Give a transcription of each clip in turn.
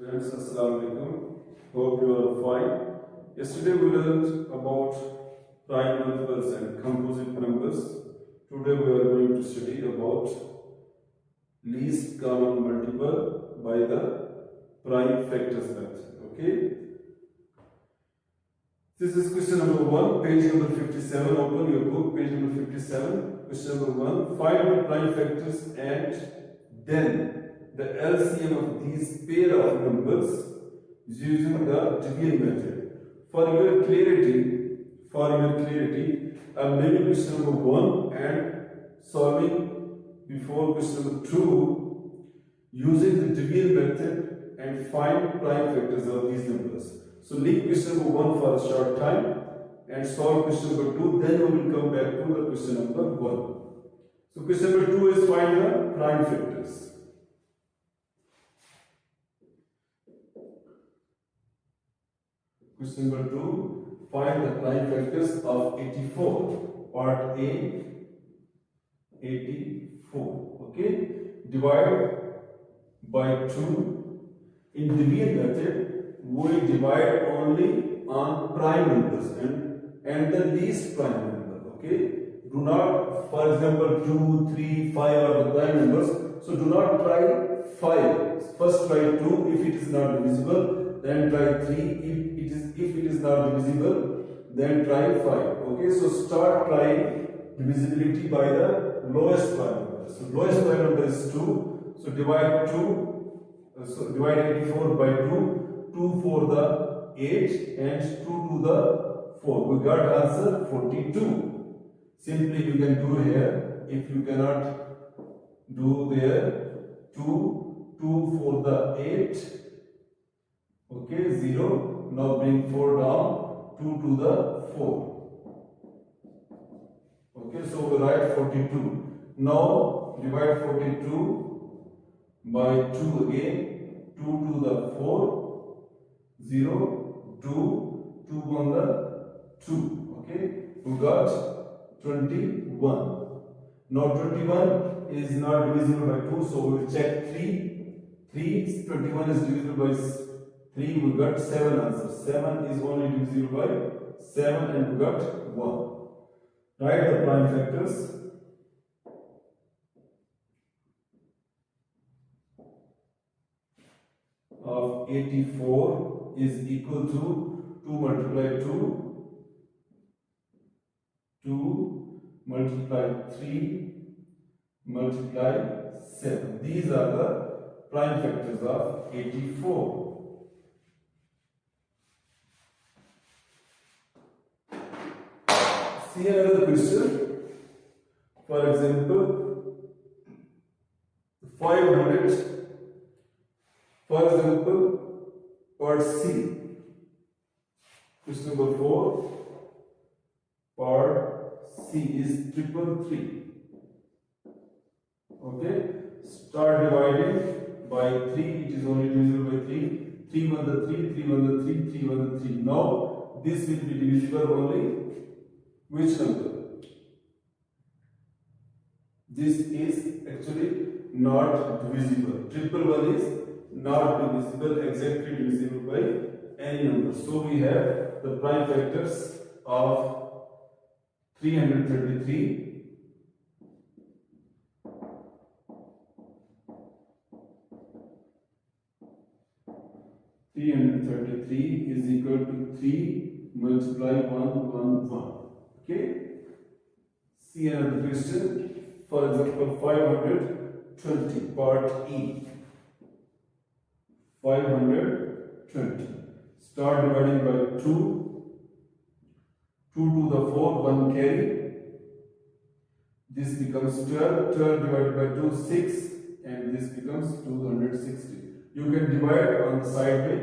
Friends, Assalamu alaikum. Hope you are fine. Yesterday we learned about prime multiples and composite numbers. Today we are going to study about least common multiple by the prime factors method. Okay? This is question number 1, page number 57. Open your book, page number 57. Question number 1. Find the prime factors and then the LCM of these pair of numbers using the trivial method. For your clarity, I'm making question number 1 and solving before question number 2 using the trivial method and find prime factors of these numbers. So leave question number 1 for a short time and solve question number 2, then we will come back to the question number 1. So question number 2 is find the prime factors. Question number 2, find the prime factors of 84, part A, 84. Okay, divide by 2. In trivial method, we divide only on prime numbers and the least prime number. Okay, do not, for example, 2, 3, 5 are the prime numbers. So do not try 5. First try 2. If it is not divisible, then try 3. If it is not divisible, then try 5. Okay, so start trying divisibility by the lowest prime number. So lowest prime number is 2. So divide 84 by 2. 2 for the 8 and 2 to the 4. We got answer 42. Simply you can do here. If you cannot do there, 2 for the 8. Okay, 0. Now bring 4 down, 2 to the 4. Okay, so we write 42. Now divide 42 by 2 again, 2 to the 4, 0, 2 on the 2. Okay, we got 21. Now 21 is not divisible by 2, so we will check 3. 21 is divisible by 3, we got 7 answers. 7 is only divisible by 7 and we got 1. Write the prime factors. Of 84 is equal to 2 multiply 2, 2 multiply 3, multiply 7. These are the prime factors of 84. See another question. For example, 500. For example, part C. Question number 4. Part C is 333. Okay. Start dividing by 3. It is only divisible by 3. 3 1 the 3, 3 1 the 3, 3 1 the 3. Now this will be divisible only. Which number? This is actually not divisible. 111 is not divisible, exactly divisible by any number. So we have the prime factors of 333, 333 is equal to 3 multiply 1, 1, 1. Okay. See another question. For example, 520, part E. 520. Start dividing by 2. 2 to the 4, 1 carry. This becomes 12. 12 divided by 2, 6. And this becomes 260. You can divide on the side way.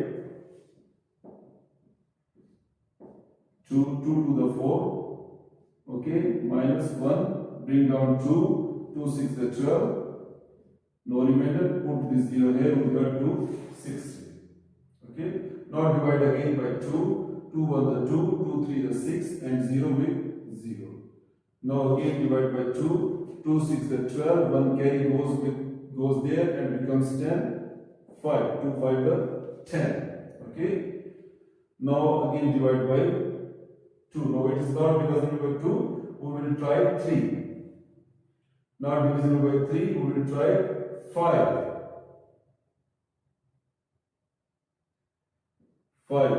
2 to the 4. Okay, minus 1, bring down 2, 2 6 the 12, no remainder, put this 0 here, we got 260. Okay, now divide again by 2, 2 1 the 2, 2 3 the 6, and 0 with 0. Now again divide by 2, 2 6 the 12, 1 carry goes there and becomes 10, 5, 2 5 the 10. Okay. Now again divide by 2. Now it is not divisible by 2. We will try 3. Not divisible by 3. We will try 5. 5.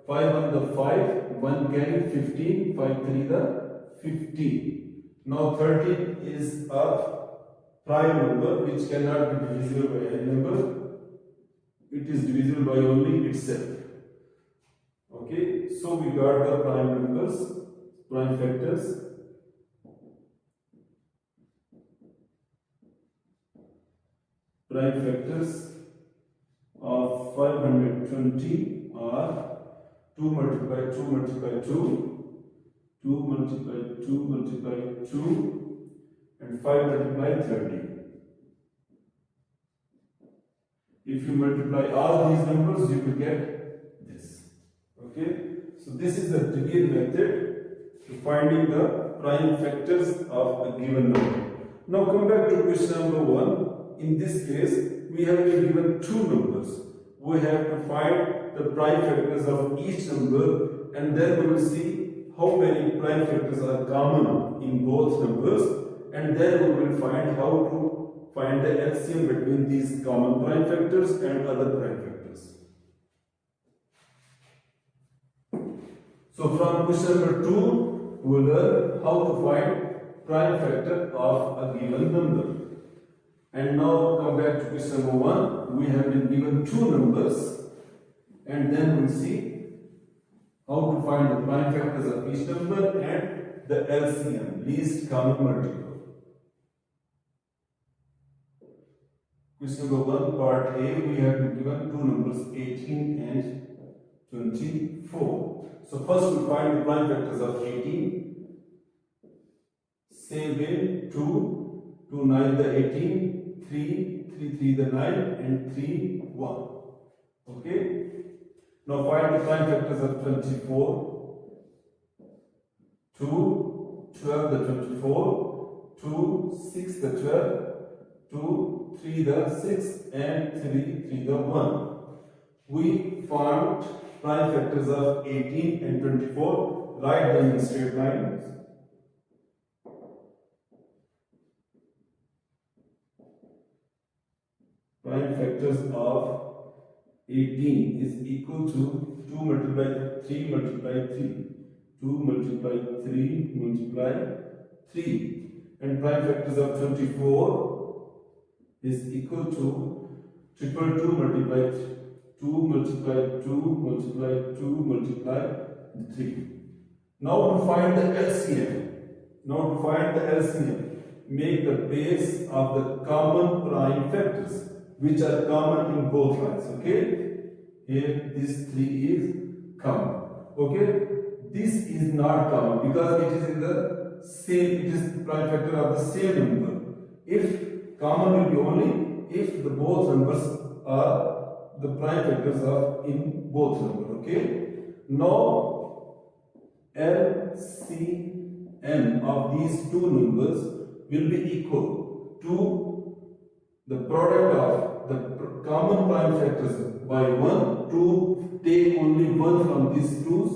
5 on the 5. 1 carry 15. 5 3 the 15. Now 13 is a prime number which cannot be divisible by any number. It is divisible by only itself. Okay, so we got the prime numbers, prime factors. Prime factors of 520 are 2 multiply 2 multiply 2, 2 multiply 2 multiply 2, and 5 multiply 30. If you multiply all these numbers, you will get this. Okay, so this is the trivial method to finding the prime factors of a given number. Now come back to question number 1. In this case, we have been given two numbers. We have to find the prime factors of each number, and then we will see how many prime factors are common in both numbers, and then we will find how to find the LCM between these common prime factors and other prime factors. So from question number 2, we will learn how to find prime factor of a given number. And now come back to question number 1. We have been given two numbers, and then we will see how to find the prime factors of each number and the LCM, least common multiple. Question number 1, part A, we have been given two numbers 18 and 24. So first we find the prime factors of 18. Same way, 2, 2 9 the 18, 3, 3 3 the 9, and 3 1. Okay. Now find the prime factors of 24. 2, 12 the 24, 2, 6 the 12, 2, 3 the 6, and 3, 3 the 1. We found prime factors of 18 and 24. Write them in straight lines. Prime factors of 18 is equal to 2 multiply 3 multiply 3. 2 multiply 3 multiply 3. And prime factors of 24 is equal to 2 multiply 2 multiply 2 multiply 2 multiply 3. Now to find the LCM. Make the base of the common prime factors which are common in both lines. Okay, here this 3 is common. Okay, this is not common because it is in the same, it is prime factor of the same number. If common will be only if the both numbers are the prime factors of in both numbers. Okay, now LCM of these two numbers will be equal to the product of the common prime factors by 1. To take only one from these 2's,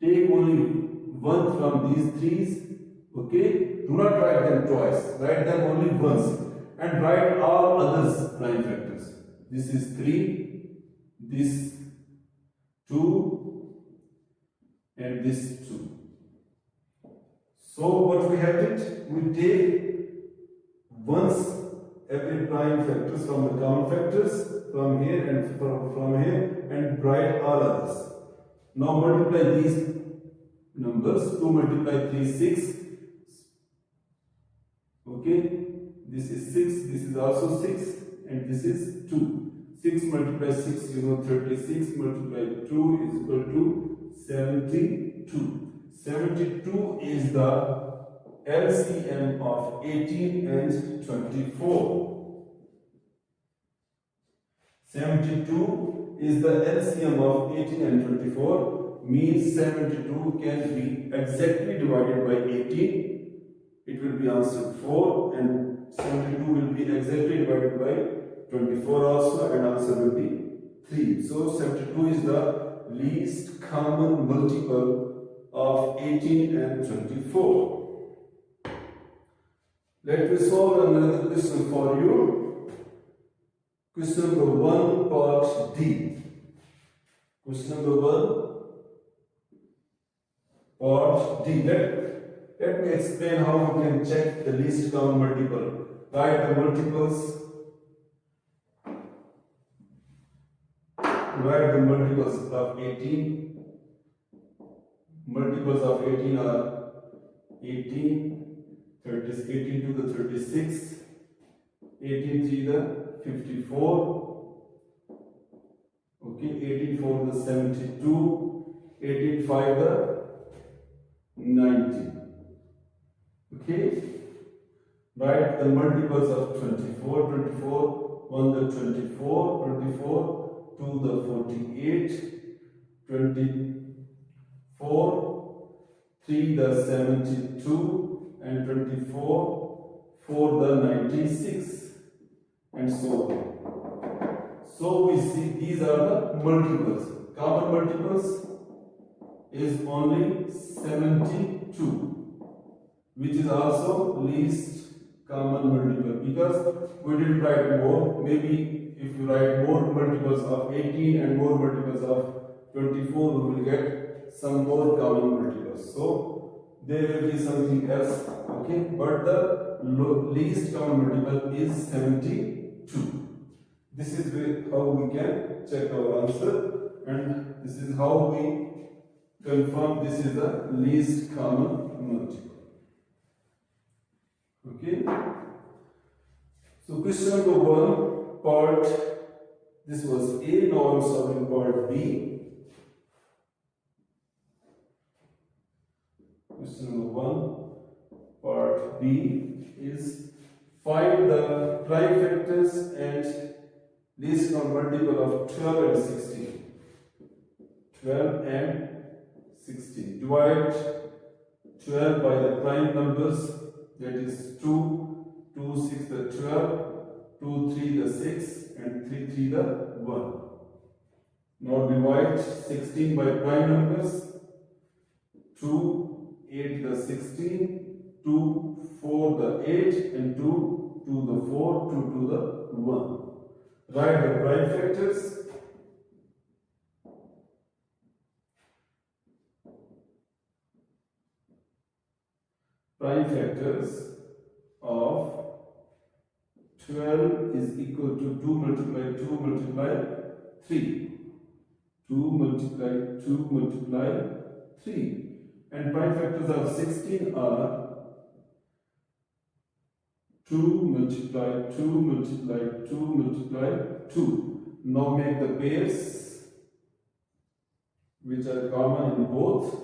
take only one from these 3's. Okay, do not write them twice, write them only once, and write all others prime factors. This is 3, this 2, and this 2. So what we have it, we take once every prime factors from the common factors from here and from here, and write all others. Now multiply these numbers. 2 multiply 3 6. Okay, this is 6, this is also 6, and this is 2. 6 multiply 6, 36, multiply 2 is equal to 72. 72 is the LCM of 18 and 24. 72 is the LCM of 18 and 24, means 72 can be exactly divided by 18. It will be answer 4, and 72 will be exactly divided by 24 also, and answer will be 3. So 72 is the least common multiple of 18 and 24. Let me solve another question for you. Question number 1, part D. Question number 1, part D. Let me explain how we can check the least common multiple. Write the multiples. Write the multiples of 18. Multiples of 18 are 18, 18 to the 36, 18 3 the 54, okay, 18 4 the 72, 18 5 the 90. Okay, write the multiples of 24, 1 the 24, 2 the 48, 24, 3 the 72, and 24, 4 the 96, and so on. So we see these are the multiples. Common multiples is only 72, which is also least common multiple, because we didn't write more. Maybe if you write more multiples of 18 and more multiples of 24, we will get some more common multiples. So there will be something else, okay, but the least common multiple is 72. This is how we can check our answer, and this is how we confirm this is the least common multiple. Okay, so question number 1, part, this was A. Now I'm solving part B. Question number 1, part B is find the prime factors and least common multiple of 12 and 16. 12 and 16. Divide 12 by the prime numbers, that is 2, 2, 6 the 12, 2, 3 the 6, and 3, 3 the 1. Now divide 16 by prime numbers, 2, 8 the 16, 2, 4 the 8, and 2, 2 the 4, 2 to the 1. Write the prime factors. Prime factors of 12 is equal to 2 multiply 2 multiply 3. 2 multiply 2 multiply 3. And prime factors of 16 are 2 multiply 2 multiply 2 multiply 2. Now make the pairs which are common in both.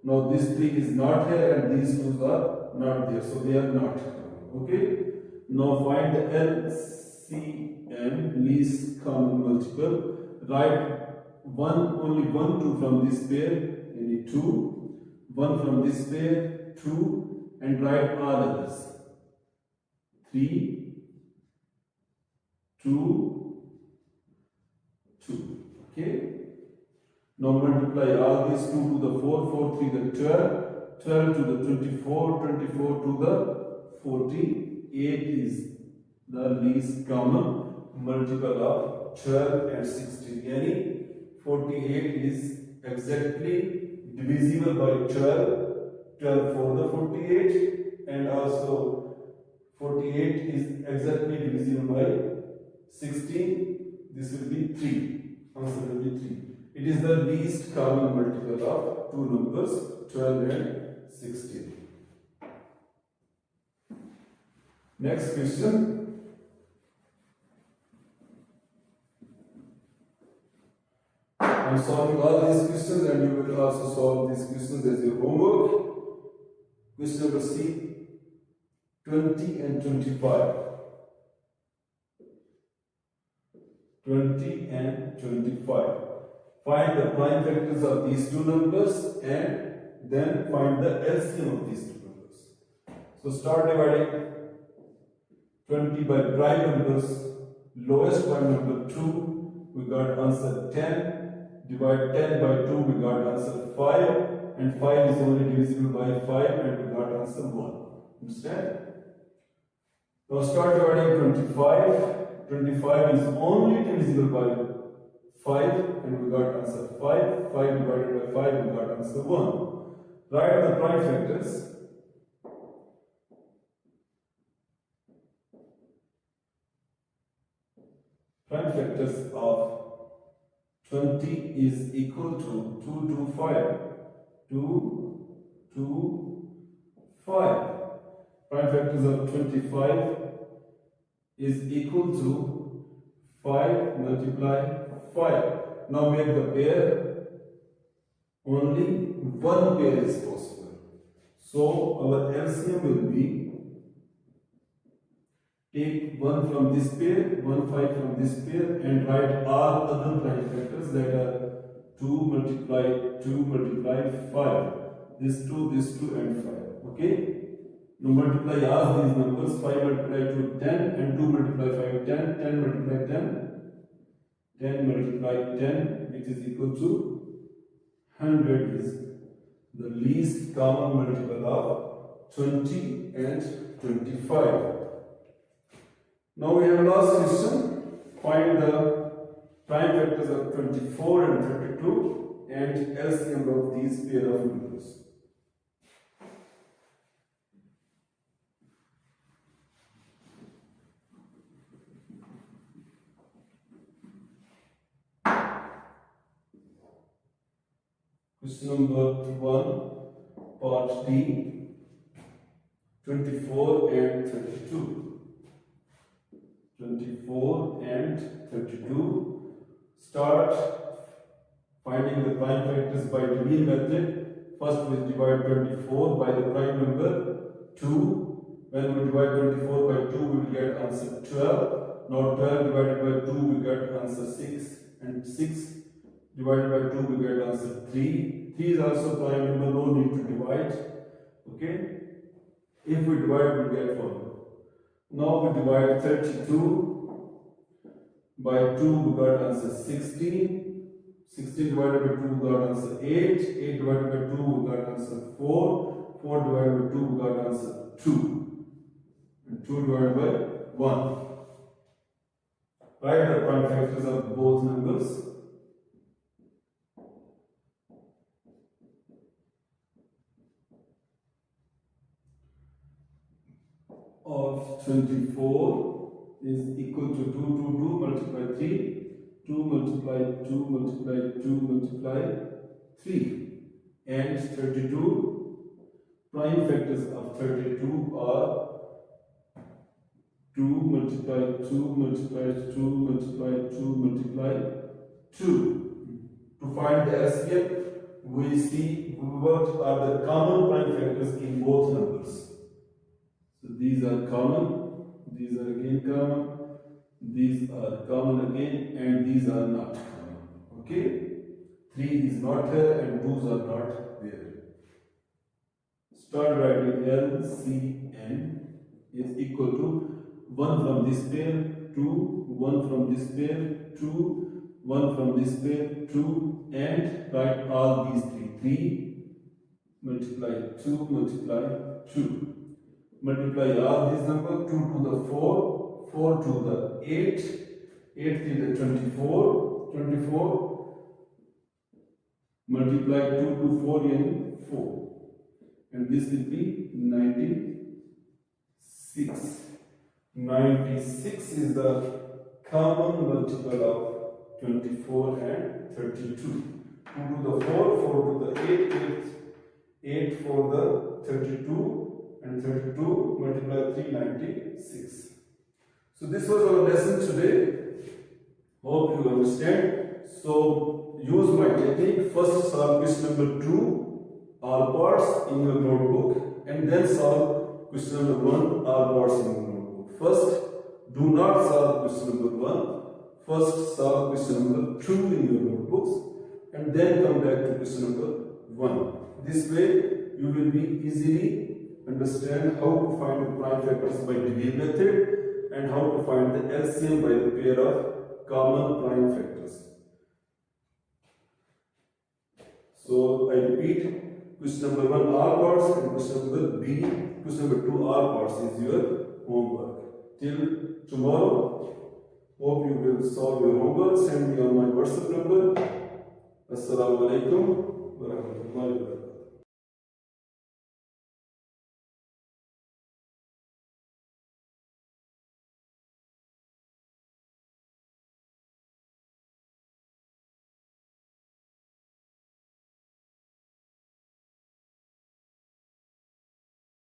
Now this 3 is not here and these 2 are not there, so they are not common. Okay. Now find the LCM, least common multiple. Write only one 2 from this pair, any 2, 1 from this pair, 2, and write all others. 3, 2, 2. Okay. Now multiply all these 2 to the 4, 4, 3 the 12, 12 to the 24, 24 to the 48 is the least common multiple of 12 and 16. Yani 48 is exactly divisible by 12, 12 for the 48, and also 48 is exactly divisible by 16. This will be 3. Answer will be 3. It is the least common multiple of two numbers, 12 and 16. Next question. I am solving all these questions and you will also solve these questions as your homework. Question number C, 20 and 25. 20 and 25. Find the prime factors of these two numbers and then find the LCM of these two numbers. So start dividing 20 by prime numbers. Lowest prime number 2, we got answer 10. Divide 10 by 2, we got answer 5. And 5 is only divisible by 5 and we got answer 1. Understand? Now start dividing 25. 25 is only divisible by 5 and we got answer 5. 5 divided by 5, we got answer 1. Write the prime factors. Prime factors of 20 is equal to 2 to 5. 2 to 5. Prime factors of 25 is equal to 5 multiply 5. Now make the pair. Only one pair is possible. So our LCM will be, take 1 from this pair, 1 5 from this pair and write all other prime factors that are 2 multiply 2 multiply 5. This 2 and 5. Okay? Now multiply all these numbers. 5 multiply 2 10 and 2 multiply 5 10. 10 multiply 10. 10 multiply 10 which is equal to 100 is the least common multiple of 20 and 25. Now we have last question. Find the prime factors of 24 and 32 and LCM of these pair of numbers. Question number 1, part D, 24 and 32. 24 and 32. Start finding the prime factors by Debye method. First we divide 24 by the prime number 2. When we divide 24 by 2, we will get answer 12. Now 12 divided by 2, we get answer 6. And 6 divided by 2, we get answer 3. 3 is also prime number, no need to divide. Okay? If we divide, we get 1. Now we divide 32 by 2, we got answer 16. 16 divided by 2, we got answer 8. 8 divided by 2, we got answer 4. 4 divided by 2, we got answer 2. And 2 divided by 1. Write the prime factors of both numbers. Of 24 is equal to 2 multiply 3, 2 multiply 2 multiply 2 multiply 3, and 32. Prime factors of 32 are 2 multiply 2 multiply 2 multiply 2 multiply 2. To find the LCM, we see what are the common prime factors in both numbers. So these are common, these are again common, these are common again, and these are not common. Okay? 3 is not here and 2's are not there. Start writing LCM is equal to 1 from this pair, 2, 1 from this pair, 2, 1 from this pair, 2, and write all these 3. 3 multiply 2 multiply 2. Multiply all these numbers, 2 to the 4, 4 to the 8, 8 to the 24, 24, multiply 2 to 4 in 4. And this will be 96. 96 is the common multiple of 24 and 32. 2 to the 4, 4 to the 8, 8 for the 32. And 32 multiply 3, 96. So this was our lesson today. Hope you understand. So use my technique. First solve question number 2, all parts in your notebook, and then solve question number 1, all parts in your notebook. First, do not solve question number 1. First solve question number 2 in your notebooks, and then come back to question number 1. This way you will be easily understand how to find the prime factors by Debye method and how to find the LCM by the pair of common prime factors. So I repeat, question number 1 all parts and question number B, question number 2 all parts is your homework. Till tomorrow, hope you will solve your homework. Send me on my WhatsApp number. Assalamu alaikum wa rahmatullahi wa barakatuh.